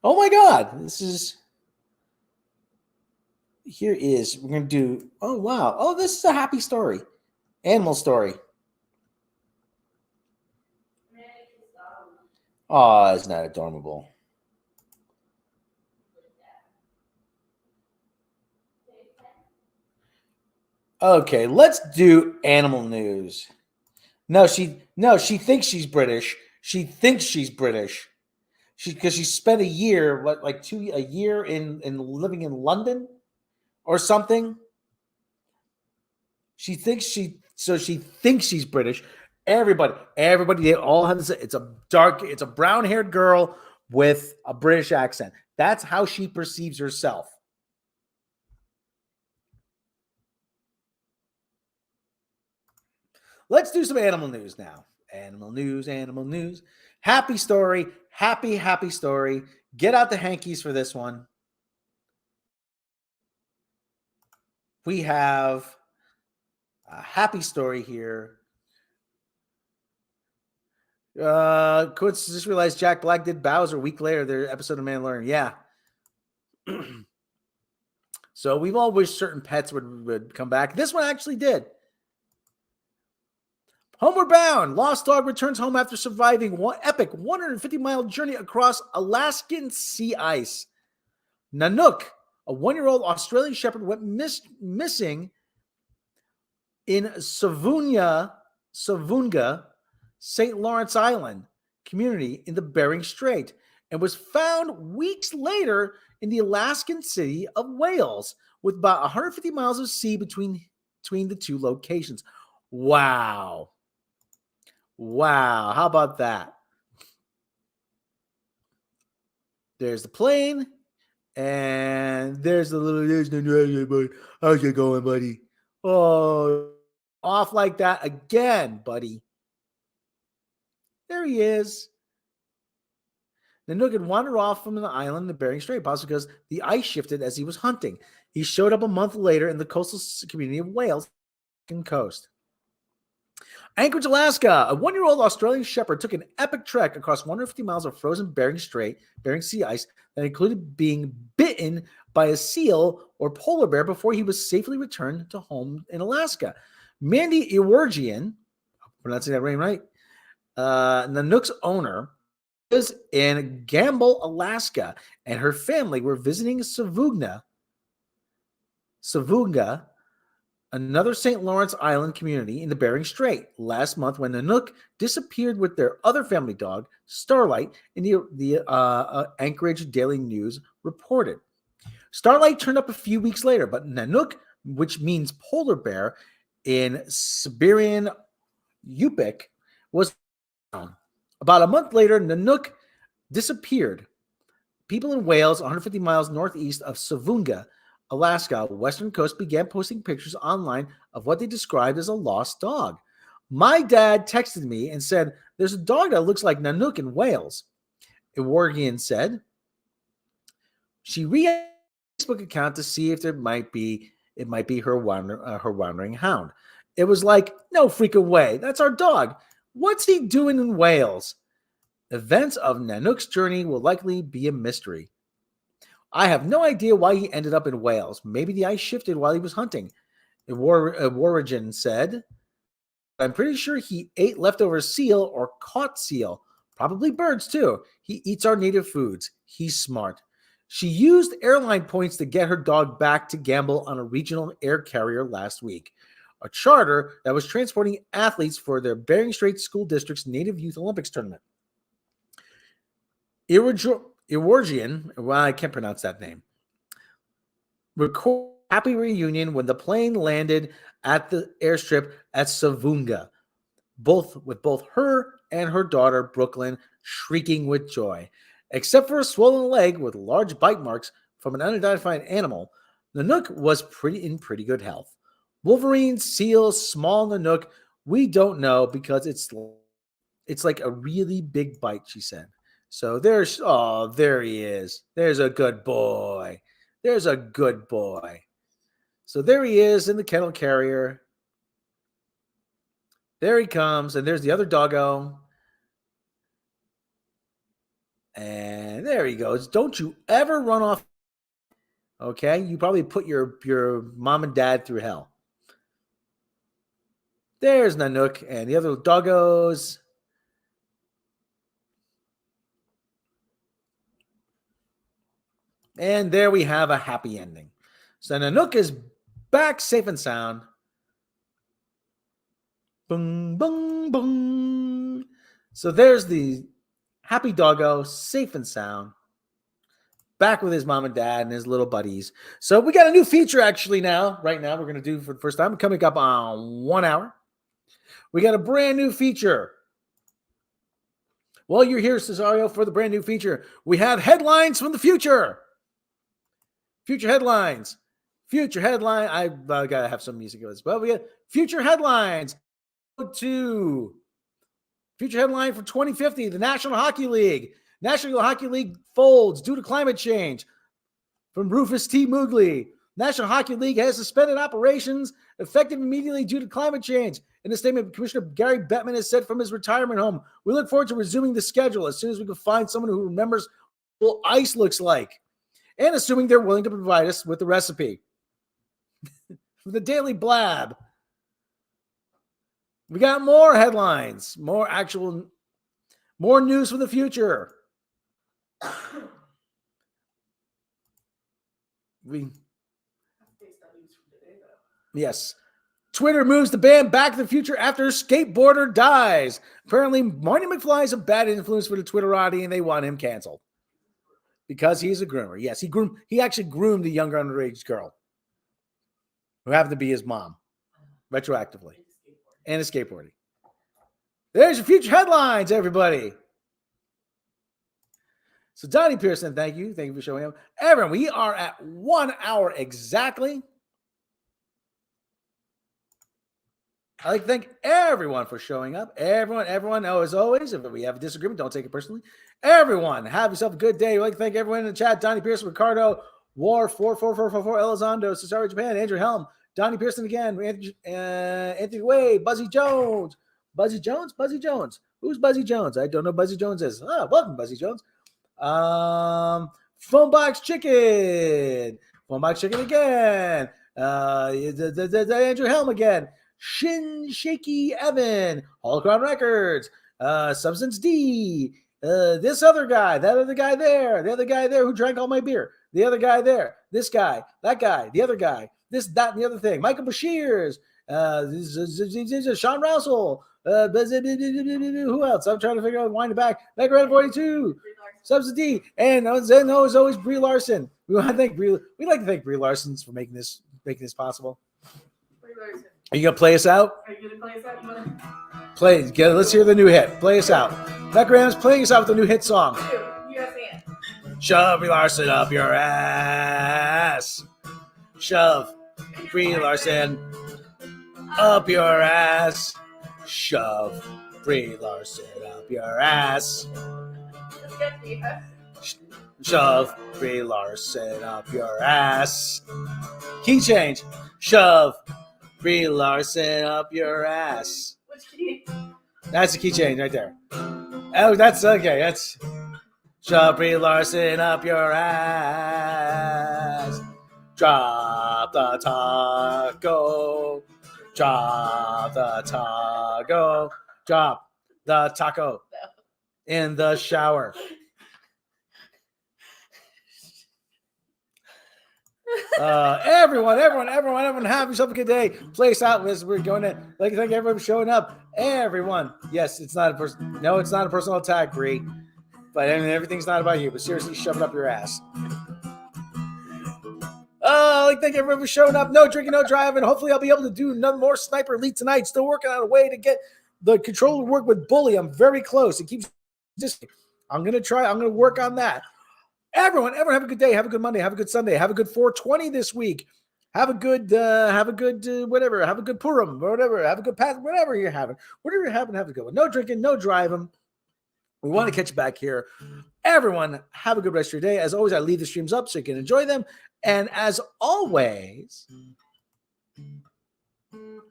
Oh my God! We're gonna do. Oh wow! Oh, this is a happy story, animal story. Oh, isn't that adorable? Okay, let's do animal news. No, she thinks she's British. She thinks she's British. Because she spent a year, a year in living in London or something. She thinks she's British. Everybody, they all have this. It's a brown-haired girl with a British accent. That's how she perceives herself. Let's do some animal news now. Animal news. Happy story. Happy story. Get out the hankies for this one. We have a happy story here. Coach just realized Jack Black did Bowser a week later, their episode of Mandalorian. Yeah. So we've all wished certain pets would come back. This one actually did. Homeward Bound. Lost dog returns home after surviving one epic 150-mile journey across Alaskan sea ice. Nanook, a 1-year-old Australian shepherd, went missing in Savunga, St. Lawrence Island community in the Bering Strait and was found weeks later in the Alaskan city of Wales, with about 150 miles of sea between the two locations. Wow. Wow. How about that? There's the plane, and there's buddy. How's it going, buddy? Oh, off like that again, buddy. There he is. Nanook had wandered off from the island in the Bering Strait, possibly because the ice shifted as he was hunting. He showed up a month later in the coastal community of Wales coast. Anchorage, Alaska. A 1-year-old Australian shepherd took an epic trek across 150 miles of frozen Bering Sea ice that included being bitten by a seal or polar bear before he was safely returned to home in Alaska. Mandy Ewargian, pronouncing that name right, Nanook's owner, was in Gamble, Alaska, and her family were visiting Savunga, another St. Lawrence Island community in the Bering Strait, last month when Nanook disappeared with their other family dog, Starlight, in the Anchorage Daily News reported. Starlight turned up a few weeks later, but Nanook, which means polar bear in Siberian Yupik, was found. About a month later, Nanook disappeared. People in Wales, 150 miles northeast of Savunga, Alaska, western coast, began posting pictures online of what they described as a lost dog. My dad texted me and said, "There's a dog that looks like Nanook in Wales." Ewargian said she re-edited her Facebook account to see if it might be her wandering hound. It was like, no freaking way. That's our dog. What's he doing in Wales? Events of Nanook's journey will likely be a mystery. I have no idea why he ended up in Wales. Maybe the ice shifted while he was hunting. Ewargian said, I'm pretty sure he ate leftover seal or caught seal. Probably birds too. He eats our native foods. He's smart. She used airline points to get her dog back to Gamble on a regional air carrier last week, a charter that was transporting athletes for their Bering Strait School District's Native Youth Olympics tournament. Ewargian, well, I can't pronounce that name, recorded a happy reunion when the plane landed at the airstrip at Savunga, with both her and her daughter, Brooklyn, shrieking with joy. Except for a swollen leg with large bite marks from an unidentified animal, Nanook was in pretty good health. Wolverines, seals, small Nanook, we don't know because it's like a really big bite, she said. So there he is. There's a good boy. There's a good boy. So there he is in the kennel carrier. There he comes, and there's the other doggo. And there he goes. Don't you ever run off. Okay? You probably put your mom and dad through hell. There's Nanook and the other doggos. And there we have a happy ending. So Nanook is back safe and sound. Boom, boom, boom. So there's the happy doggo, safe and sound, back with his mom and dad and his little buddies. So we got a new feature actually now. Right now, we're going to do for the first time. Coming up on 1 hour. We got a brand new feature. Well, you're here, Cesario, for the brand new feature. We have headlines from the future. Future headlines. Future headline. I got to have some music as well. We got future headlines. To future headline for 2050, the National Hockey League. National Hockey League folds due to climate change. From Rufus T. Moogley. National Hockey League has suspended operations effective immediately due to climate change. In a statement, Commissioner Gary Bettman has said from his retirement home, we look forward to resuming the schedule as soon as we can find someone who remembers what ice looks like. And assuming they're willing to provide us with the recipe. From the Daily Blab. We got more headlines, more news from the future. Yes. Twitter moves the band Back to the Future after skateboarder dies. Apparently, Marty McFly is a bad influence for the Twitterati, and they want him canceled. Because he's a groomer. Yes, he actually groomed a younger underage girl who happened to be his mom, retroactively, and a skateboarding. There's your future headlines, everybody. So Donnie Pearson, thank you. Thank you for showing up. Everyone, we are at 1 hour exactly. I'd like to thank everyone for showing up. Everyone, as always, if we have a disagreement, don't take it personally. Everyone, have yourself a good day. I'd like to thank everyone in the chat. Donnie Pearson, Ricardo, War, 44444, Elizondo, Cesaro Japan, Andrew Helm, Donnie Pearson again, Anthony Wade, Buzzy Jones. Buzzy Jones? Who's Buzzy Jones? I don't know who Buzzy Jones is. Oh, welcome, Buzzy Jones. Phonebox Chicken again. Andrew Helm again. Shin Shaky Evan, Holocron Records, Substance D, this other guy, that other guy there, the other guy there who drank all my beer, the other guy there, this guy, that guy, the other guy, this, that, and the other thing, Michael Bashirs, Sean Russell, who else? I'm trying to figure out, wind it back, Mega 42, Substance D, and as always, Brie Larson. We want to thank Brie. We'd like to thank Brie Larson for making this possible. Are you gonna play us out?
Are you gonna play us out? You wanna
play? Let's hear the new hit. Play us out. Beck Rams playing us out with the new hit song.
You gotta sing it.
Shove Brie Larson up your ass. Shove Brie Larson up your ass. Shove Brie Larson up your ass. Shove Brie Larson up your ass. Key change. Shove Brie Larson up your ass.
Which key?
That's the key change right there. Oh, that's okay. That's shove Brie Larson up your ass. Drop the taco. Drop the taco. Drop the taco in the shower. Everyone, have yourself a good day. Play us out as we're going to like to thank everyone for showing up. Everyone, yes, it's not a person. No, it's not a personal attack, Bree. But I mean, everything's not about you. But seriously, shove it up your ass. I'd like to thank everyone for showing up. No drinking, no driving. Hopefully, I'll be able to do none more Sniper Elite tonight. Still working on a way to get the controller to work with Bully. I'm very close. It keeps just. I'm gonna try. I'm gonna work on that. Everyone have a good day. Have a good Monday. Have a good Sunday. Have a good 420 this week. Have a good whatever. Have a good Purim or whatever. Have a good Passover, whatever you're having. Whatever you're having, have a good one. No drinking, no driving. We want to catch you back here. Everyone, have a good rest of your day. As always, I leave the streams up so you can enjoy them. And as always,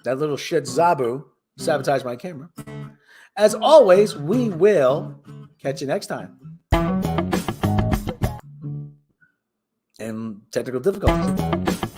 that little shit Zabu sabotaged my camera. As always, we will catch you next time. And technical difficulties.